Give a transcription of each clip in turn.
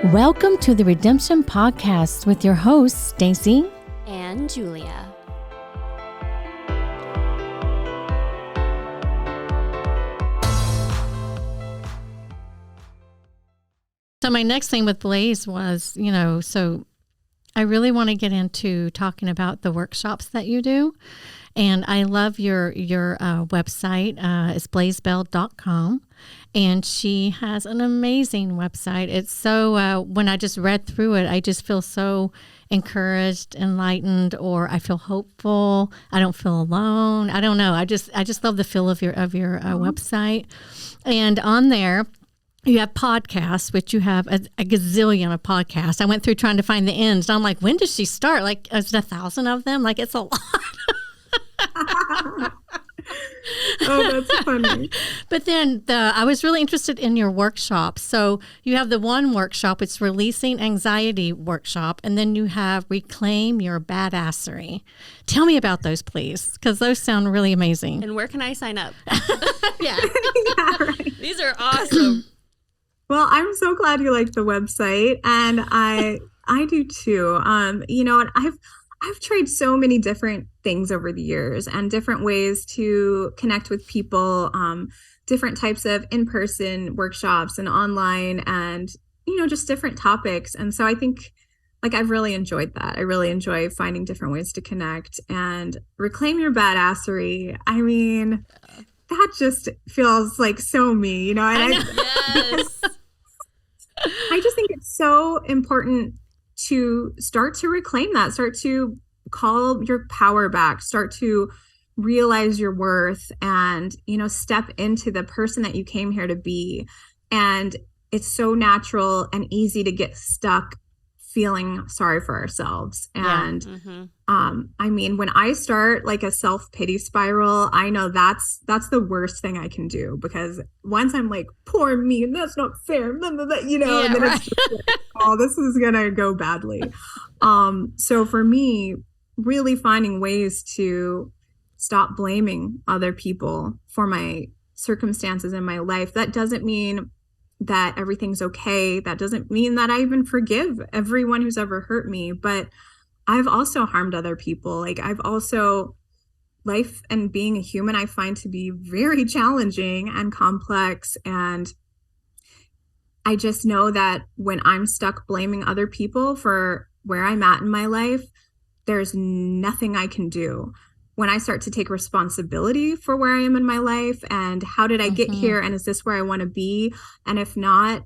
Welcome to the Redemption Podcast with your hosts, Staci and Juliah. So my next thing with Blaze was, so I really want to get into talking about the workshops that you do. And I love your website. It's blazebell.com. And she has an amazing website. It's so, when I just read through it, I just feel so encouraged, enlightened, or I feel hopeful. I don't feel alone. I don't know. I just love the feel of your website. And on there, you have podcasts, which you have a gazillion of podcasts. I went through trying to find the ends. And I'm like, when does she start? Like, is it 1,000 of them? Like, it's a lot. Oh, that's funny. But then I was really interested in your workshops. So you have the one workshop, it's Releasing Anxiety workshop, and then you have Reclaim Your Badassery. Tell me about those, please, because those sound really amazing. And where can I sign up? Yeah. Yeah, right. These are awesome. Well, I'm so glad you like the website, and I do too. And I've tried so many different things over the years and different ways to connect with people, different types of in-person workshops and online and, just different topics. And so I think I've really enjoyed that. I really enjoy finding different ways to connect and reclaim your badassery. I mean, that just feels like so me, And Yes. I just think it's so important to start to reclaim that, start to call your power back, start to realize your worth and, step into the person that you came here to be. And it's so natural and easy to get stuck feeling sorry for ourselves. And when I start like a self-pity spiral, I know that's the worst thing I can do, because once I'm like, poor me, and that's not fair, and then right. it's just like, oh, this is gonna go badly. So for me, really finding ways to stop blaming other people for my circumstances in my life. That doesn't mean that everything's okay. That doesn't mean that I even forgive everyone who's ever hurt me, but I've also harmed other people. Life and being a human, I find to be very challenging and complex. And I just know that when I'm stuck blaming other people for where I'm at in my life, there's nothing I can do. When I start to take responsibility for where I am in my life and how did I get here, and is this where I want to be? And if not,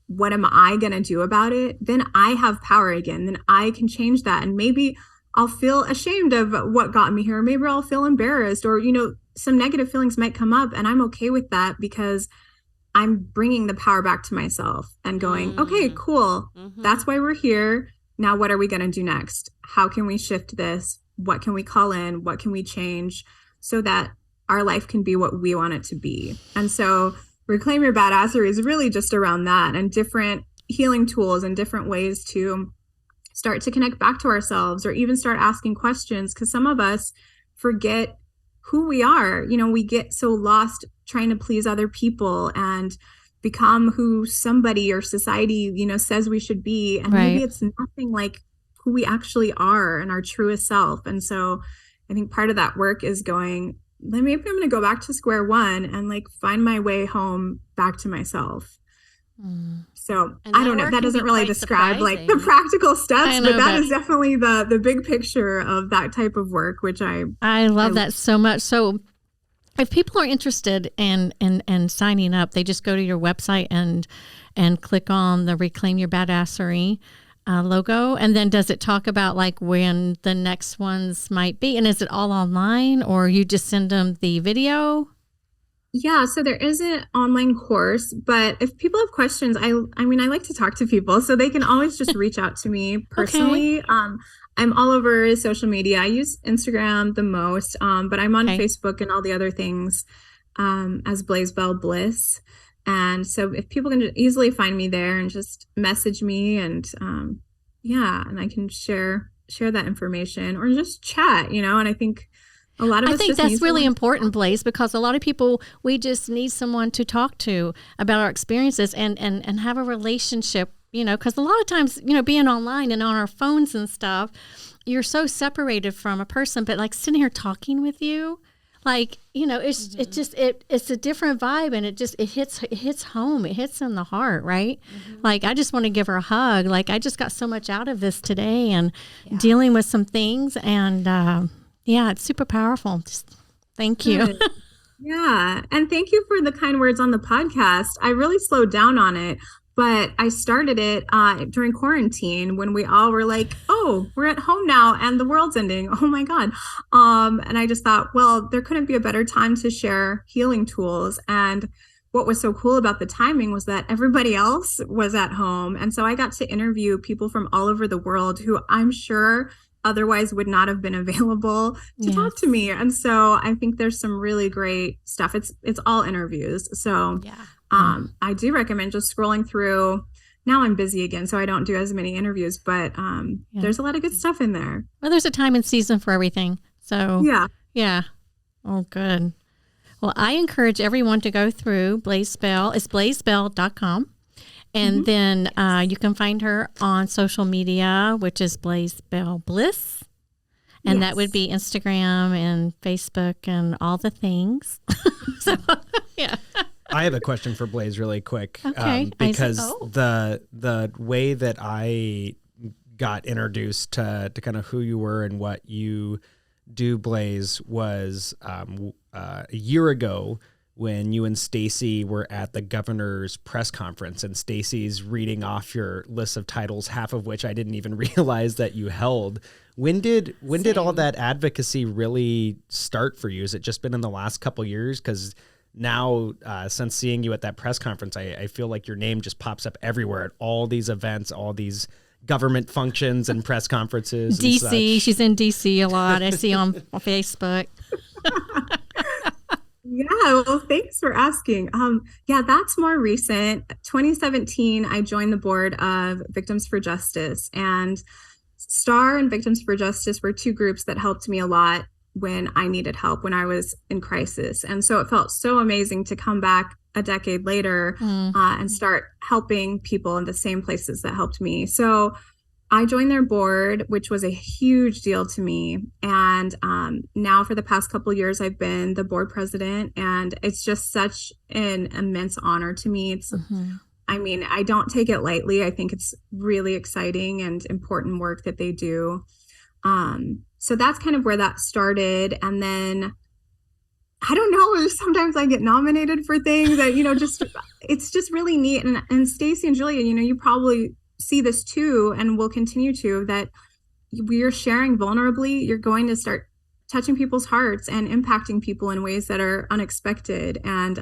what am I going to do about it? Then I have power again. Then I can change that. And maybe I'll feel ashamed of what got me here. Maybe I'll feel embarrassed, or, some negative feelings might come up, and I'm okay with that because I'm bringing the power back to myself and going, okay, cool. That's why we're here. Now, what are we going to do next? How can we shift this? What can we call in? What can we change so that our life can be what we want it to be? And so Reclaim Your Badassery is really just around that, and different healing tools and different ways to start to connect back to ourselves, or even start asking questions, because some of us forget who we are. We get so lost trying to please other people and become who somebody or society, says we should be. And right. Maybe it's nothing like who we actually are and our truest self. And so I think part of that work is going, maybe I'm going to go back to square one and find my way home back to myself. So I don't know. That doesn't really describe the practical steps, but that is definitely the big picture of that type of work, which I love that so much. So if people are interested in signing up, they just go to your website and click on the Reclaim Your Badassery logo. And then does it talk about when the next ones might be? And is it all online, or you just send them the video? Yeah, so there is an online course, but if people have questions, I like to talk to people, so they can always just reach out to me personally. Okay. I'm all over social media. I use Instagram the most, but I'm on Facebook and all the other things as Blazebell Bliss. And so if people can easily find me there and just message me, and and I can share that information or just chat, and I think a lot of us think that's really important, Blaze, because a lot of people, we just need someone to talk to about our experiences and have a relationship because a lot of times, being online and on our phones and stuff, you're so separated from a person, but like sitting here talking with you, like, it's a different vibe, and it hits home. It hits in the heart, right? Like, I just want to give her a hug. Like, I just got so much out of this today, and dealing with some things, and it's super powerful. Just thank you. Good. Yeah. And thank you for the kind words on the podcast. I really slowed down on it, but I started it during quarantine when we all were like, oh, we're at home now and the world's ending. Oh my God. And I just thought, well, there couldn't be a better time to share healing tools. And what was so cool about the timing was that everybody else was at home. And so I got to interview people from all over the world who I'm sure otherwise would not have been available to talk to me. And so I think there's some really great stuff. It's all interviews. So I do recommend just scrolling through. Now I'm busy again, so I don't do as many interviews, but there's a lot of good stuff in there. Well, there's a time and season for everything. So yeah. Oh, good. Well, I encourage everyone to go through Blaze Bell. It's blazebell.com. And then you can find her on social media, which is Blaze Bell Bliss. And that would be Instagram and Facebook and all the things. So, yeah. I have a question for Blaze really quick. Okay. Because the way that I got introduced to kind of who you were and what you do, Blaze, was a year ago when you and Staci were at the governor's press conference, and Staci's reading off your list of titles, half of which I didn't even realize that you held. When did all that advocacy really start for you? Has it just been in the last couple years? Because now, since seeing you at that press conference, I feel like your name just pops up everywhere at all these events, all these government functions and press conferences. DC, she's in DC a lot. I see on Facebook. Yeah, well, thanks for asking. That's more recent. 2017, I joined the board of Victims for Justice, and STAR and Victims for Justice were two groups that helped me a lot when I needed help, when I was in crisis. And so it felt so amazing to come back a decade later and start helping people in the same places that helped me. So I joined their board, which was a huge deal to me. And now for the past couple of years, I've been the board president, and it's just such an immense honor to me. It's, I mean, I don't take it lightly. I think it's really exciting and important work that they do. So that's kind of where that started. And then I don't know, sometimes I get nominated for things that, it's just really neat. And Staci and Juliah, you probably see this too, and will continue to, that we are sharing vulnerably. You're going to start touching people's hearts and impacting people in ways that are unexpected. And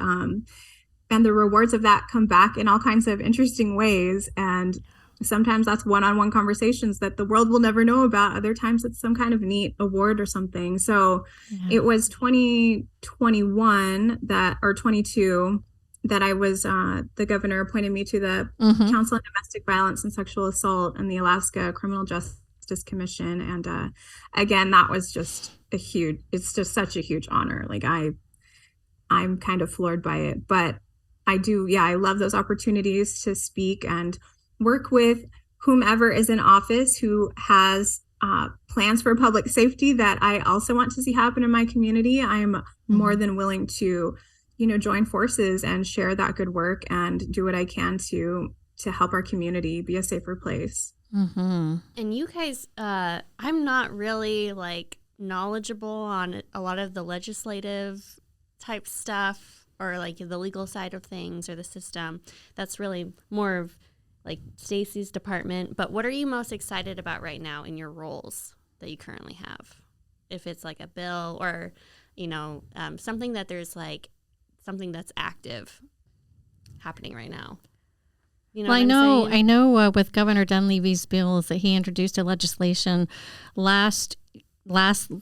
the rewards of that come back in all kinds of interesting ways. And sometimes that's one-on-one conversations that the world will never know about. Other times it's some kind of neat award or something. So it was 2021 or 22 that I was, the governor appointed me to the Council on Domestic Violence and Sexual Assault and the Alaska Criminal Justice Commission. And again, that was just it's just such a huge honor. Like I'm kind of floored by it, but I love those opportunities to speak and work with whomever is in office who has plans for public safety that I also want to see happen in my community. I'm more than willing to join forces and share that good work and do what I can to help our community be a safer place. And you guys, I'm not really knowledgeable on a lot of the legislative type stuff or the legal side of things or the system. That's really more of Staci's department. But what are you most excited about right now in your roles that you currently have? If it's a bill or, something that there's something that's active happening right now. Well, I know with Governor Dunleavy's bills that he introduced a legislation last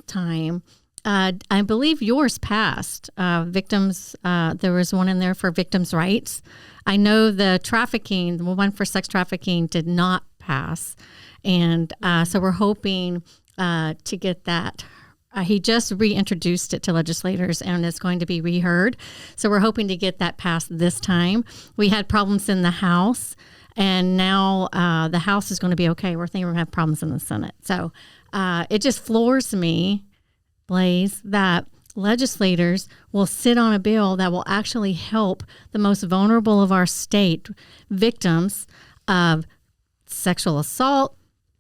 time. I believe yours passed. Victims, there was one in there for victims' rights. I know the one for sex trafficking did not pass. And so we're hoping to get that he just reintroduced it to legislators, and it's going to be reheard. So we're hoping to get that passed this time. We had problems in the House, and now the House is going to be okay. We're thinking we're going to have problems in the Senate. So it just floors me, Blaze, that legislators will sit on a bill that will actually help the most vulnerable of our state, victims of sexual assault,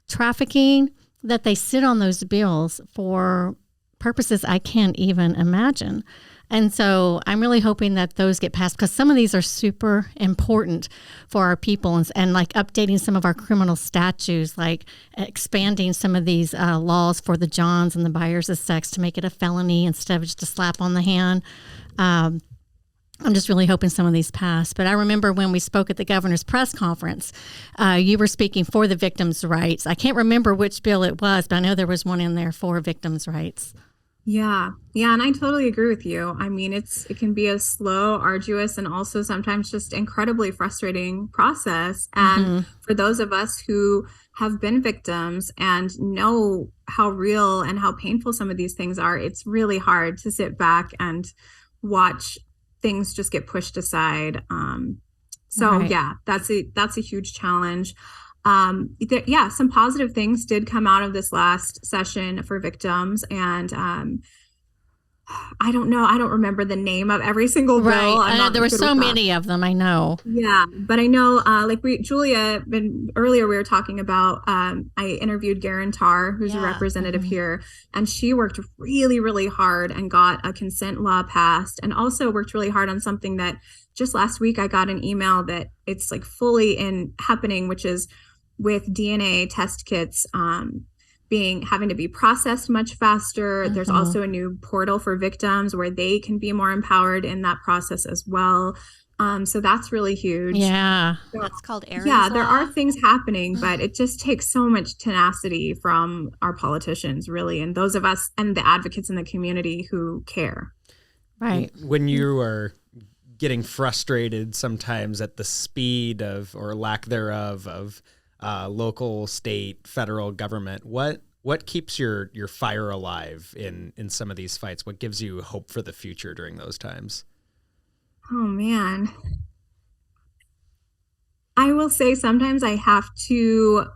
trafficking, that they sit on those bills for purposes I can't even imagine. And so I'm really hoping that those get passed, because some of these are super important for our people, and like updating some of our criminal statutes, like expanding some of these laws for the Johns and the buyers of sex to make it a felony instead of just a slap on the hand. I'm just really hoping some of these pass. But I remember when we spoke at the governor's press conference, you were speaking for the victims' rights. I can't remember which bill it was, but I know there was one in there for victims' rights. Yeah. And I totally agree with you. I mean, it can be a slow, arduous, and also sometimes just incredibly frustrating process. And for those of us who have been victims and know how real and how painful some of these things are, it's really hard to sit back and watch things just get pushed aside. Yeah, that's a huge challenge. Some positive things did come out of this last session for victims, and I don't remember the name of every single bill. Right. There were so many of them, I know. Yeah, but I know, Julia, earlier we were talking about, I interviewed Garantar, who's a representative here, and she worked really, really hard and got a consent law passed, and also worked really hard on something that just last week I got an email that it's like fully happening, which is with DNA test kits having to be processed much faster. There's also a new portal for victims where they can be more empowered in that process as well. So that's really huge. Yeah. So, that's called Aaron's Law. There are Law. things happening, but it just takes so much tenacity from our politicians, really, and those of us and the advocates in the community who care. Right. When you are getting frustrated sometimes at the speed of, or lack thereof, of local, state, federal government, what keeps your fire alive in some of these fights? What gives you hope for the future during those times? Oh man, I will say sometimes I have to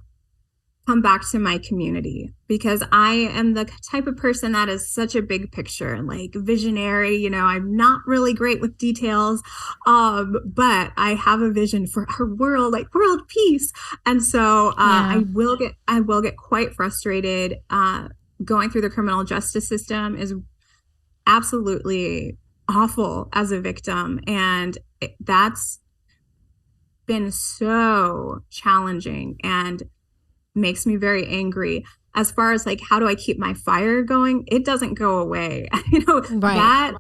come back to my community, because I am the type of person that is such a big picture, like visionary. I'm not really great with details, but I have a vision for our world, like world peace. And so I will get quite frustrated. Going through the criminal justice system is absolutely awful as a victim, and that's been so challenging and makes me very angry. As far as like, how do I keep my fire going? It doesn't go away. Right.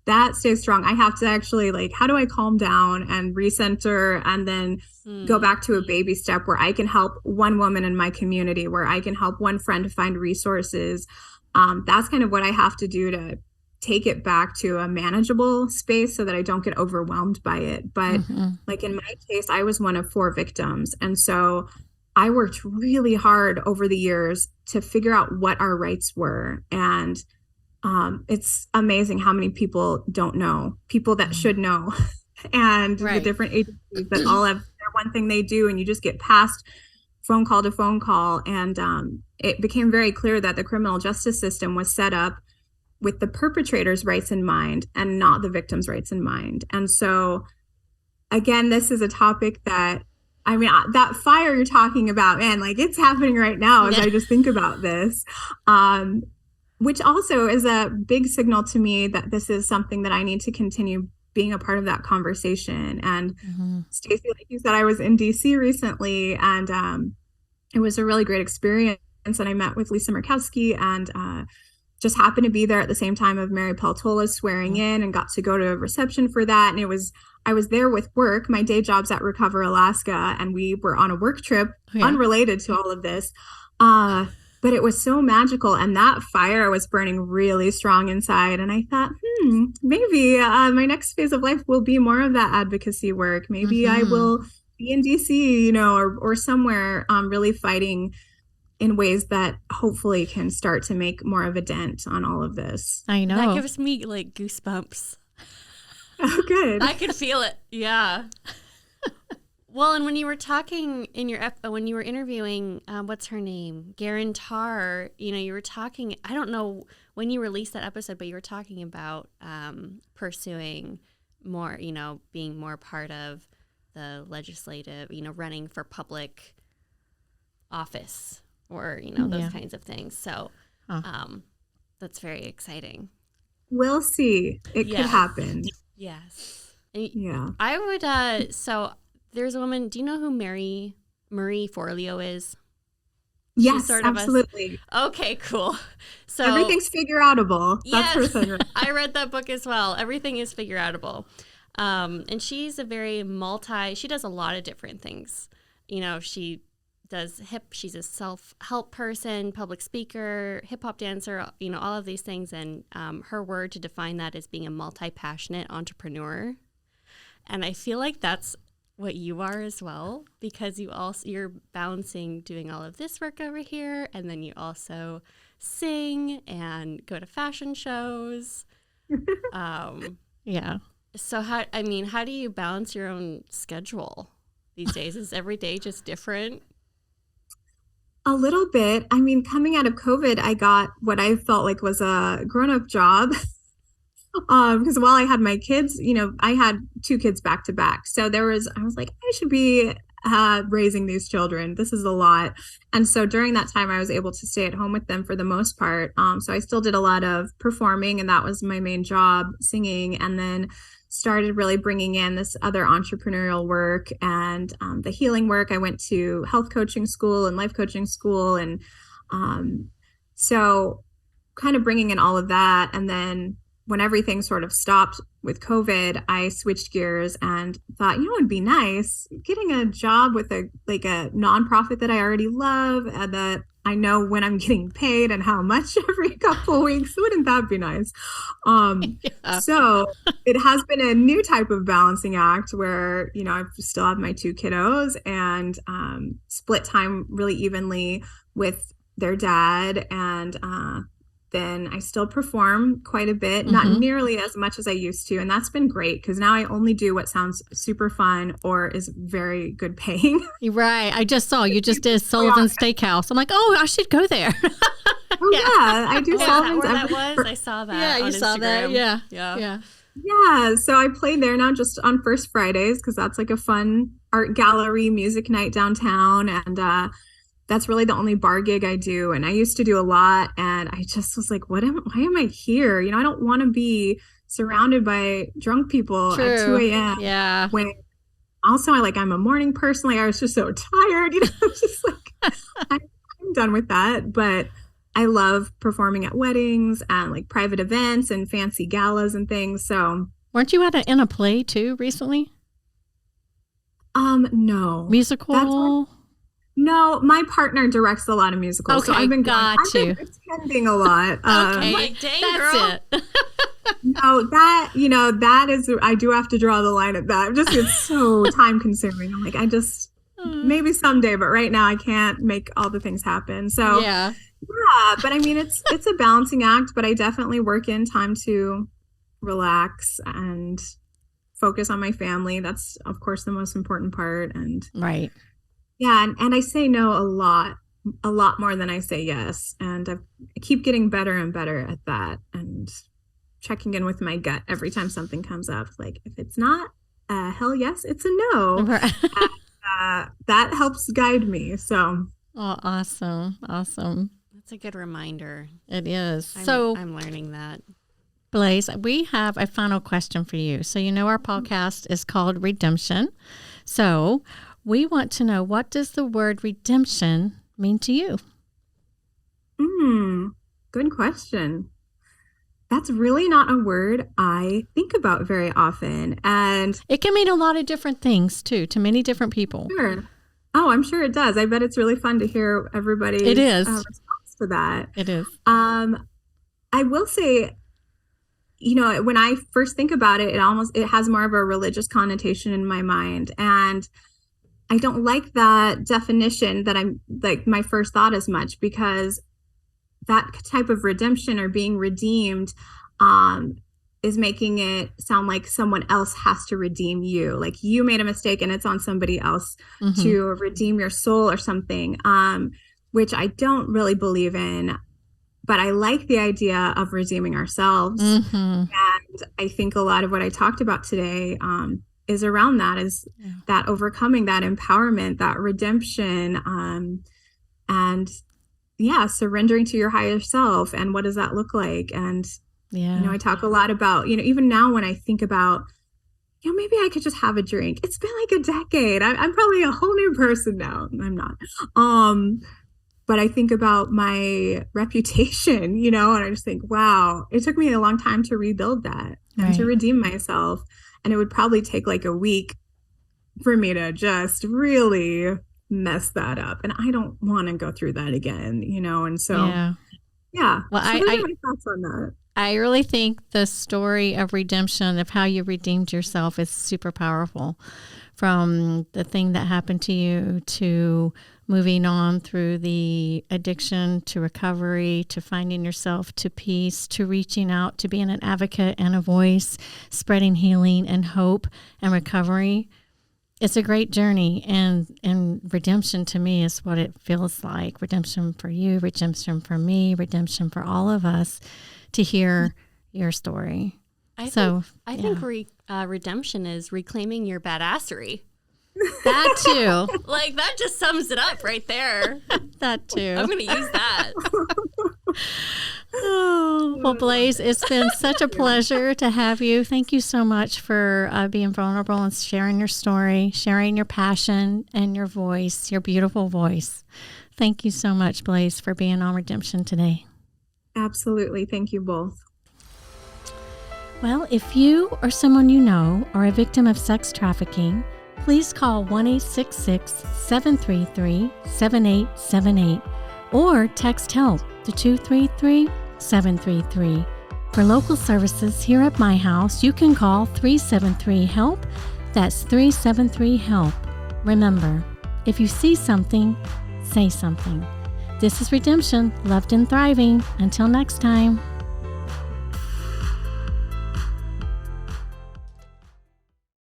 That stays strong. I have to actually, like, how do I calm down and recenter and then go back to a baby step where I can help one woman in my community, where I can help one friend find resources. That's kind of what I have to do to take it back to a manageable space so that I don't get overwhelmed by it. But like in my case, I was one of 4 victims. And so I worked really hard over the years to figure out what our rights were. And it's amazing how many people don't know, people that should know, and the different agencies that all have their one thing they do, and you just get passed phone call to phone call. And it became very clear that the criminal justice system was set up with the perpetrator's rights in mind and not the victim's rights in mind. And so, again, this is a topic that, that fire you're talking about, man, like it's happening right now as I just think about this, which also is a big signal to me that this is something that I need to continue being a part of that conversation. And Staci, like you said, I was in DC recently, and it was a really great experience. And I met with Lisa Murkowski, and just happened to be there at the same time of Mary Peltola's swearing in, and got to go to a reception for that. And I was there with work. My day job's at Recover Alaska, and we were on a work trip unrelated to all of this. But it was so magical, and that fire was burning really strong inside. And I thought, maybe my next phase of life will be more of that advocacy work. Maybe I will be in DC, or somewhere really fighting in ways that hopefully can start to make more of a dent on all of this. I know. That gives me like goosebumps. Oh, good. I could feel it. Yeah. Well, and when you were talking in your when you were interviewing, what's her name, Garen Tarr, you were talking. I don't know when you released that episode, but you were talking about pursuing more, being more part of the legislative, running for public office or those kinds of things. So, that's very exciting. We'll see. It could happen. Yes. Yeah. I would. So. There's a woman. Do you know who Marie Forleo is? Yes, sort of absolutely. Okay, cool. So everything's figure-outable. Yes, that's her thing. I read that book as well. Everything is figure-outable. And she's a very she does a lot of different things. She does she's a self-help person, public speaker, hip-hop dancer, all of these things. And her word to define that is being a multi-passionate entrepreneur. And I feel like that's what you are as well, because you're balancing doing all of this work over here, and then you also sing and go to fashion shows. Yeah. So how do you balance your own schedule these days? Is every day just different? A little bit. I mean, coming out of COVID, I got what I felt like was a grown-up job. Because while I had my kids, I had 2 kids back to back. So I was like, I should be raising these children. This is a lot. And so during that time, I was able to stay at home with them for the most part. So I still did a lot of performing, and that was my main job, singing, and then started really bringing in this other entrepreneurial work and the healing work. I went to health coaching school and life coaching school. And so kind of bringing in all of that. And then when everything sort of stopped with COVID, I switched gears and thought, it'd be nice getting a job with a nonprofit that I already love and that I know when I'm getting paid and how much every couple of weeks. Wouldn't that be nice? So it has been a new type of balancing act where, I still have my 2 kiddos and split time really evenly with their dad. And then I still perform quite a bit, not nearly as much as I used to. And that's been great because now I only do what sounds super fun or is very good paying. Right. I just saw you just did Sullivan's Steakhouse. I'm like, I should go there. Yeah, I do Sullivan's. Where that was? I saw that. Yeah, you saw that. Yeah. Yeah. So I play there now just on First Fridays because that's like a fun art gallery music night downtown. And that's really the only bar gig I do. And I used to do a lot. And I just was like, why am I here? I don't want to be surrounded by drunk people at 2 a.m. Yeah. When also I'm a morning person. I was just so tired. Just like, I'm done with that. But I love performing at weddings and private events and fancy galas and things. So weren't you in a play too recently? No. Musical? No, my partner directs a lot of musicals. Okay, so I've been attending a lot. Okay, dang, that's girl. it. No, that is, I do have to draw the line at that. It's so time consuming. I'm like, maybe someday, but right now I can't make all the things happen. So yeah, but I mean, it's a balancing act, but I definitely work in time to relax and focus on my family. That's of course the most important part. And right. Yeah. And I say no a lot more than I say yes. And I keep getting better and better at that and checking in with my gut every time something comes up. Like if it's not a hell yes, it's a no. Right. And, that helps guide me. So. Oh, awesome. Awesome. That's a good reminder. It is. I'm learning that. Blaze, we have a final question for you. So our podcast is called Redemption. So we want to know, what does the word redemption mean to you? Good question. That's really not a word I think about very often. And it can mean a lot of different things too, to many different people. Sure. Oh, I'm sure it does. I bet it's really fun to hear everybody's response to that. It is. I will say, when I first think about it, it has more of a religious connotation in my mind. And I don't like that definition that I'm like my first thought as much, because that type of redemption or being redeemed is making it sound like someone else has to redeem you. Like you made a mistake and it's on somebody else to redeem your soul or something, which I don't really believe in. But I like the idea of redeeming ourselves. And I think a lot of what I talked about today is around that, is that overcoming, that empowerment, that redemption, and surrendering to your higher self. And what does that look like? And, I talk a lot about, even now when I think about, maybe I could just have a drink. It's been like a decade. I'm probably a whole new person now. I'm not. But I think about my reputation, and I just think, wow, it took me a long time to rebuild that and to redeem myself. And it would probably take like a week for me to just really mess that up. And I don't want to go through that again, and so, Well, so I those are my thoughts on that. I really think the story of redemption, of how you redeemed yourself, is super powerful. From the thing that happened to you to moving on through the addiction to recovery, to finding yourself, to peace, to reaching out, to being an advocate and a voice, spreading healing and hope and recovery. It's a great journey, and redemption to me is what it feels like. Redemption for you, redemption for me, redemption for all of us to hear your story. I think redemption is reclaiming your badassery. That too. Like, that just sums it up right there. That too. I'm going to use that. Oh, well, Blaze, it's been such a pleasure to have you. Thank you so much for being vulnerable and sharing your story, sharing your passion and your voice, your beautiful voice. Thank you so much, Blaze, for being on Redemption today. Absolutely. Thank you both. Well, if you or someone you know are a victim of sex trafficking, please call 1-866-733-7878 or text HELP to 233-733. For local services here at my house, you can call 373-HELP. That's 373-HELP. Remember, if you see something, say something. This is Redemption, loved and thriving. Until next time.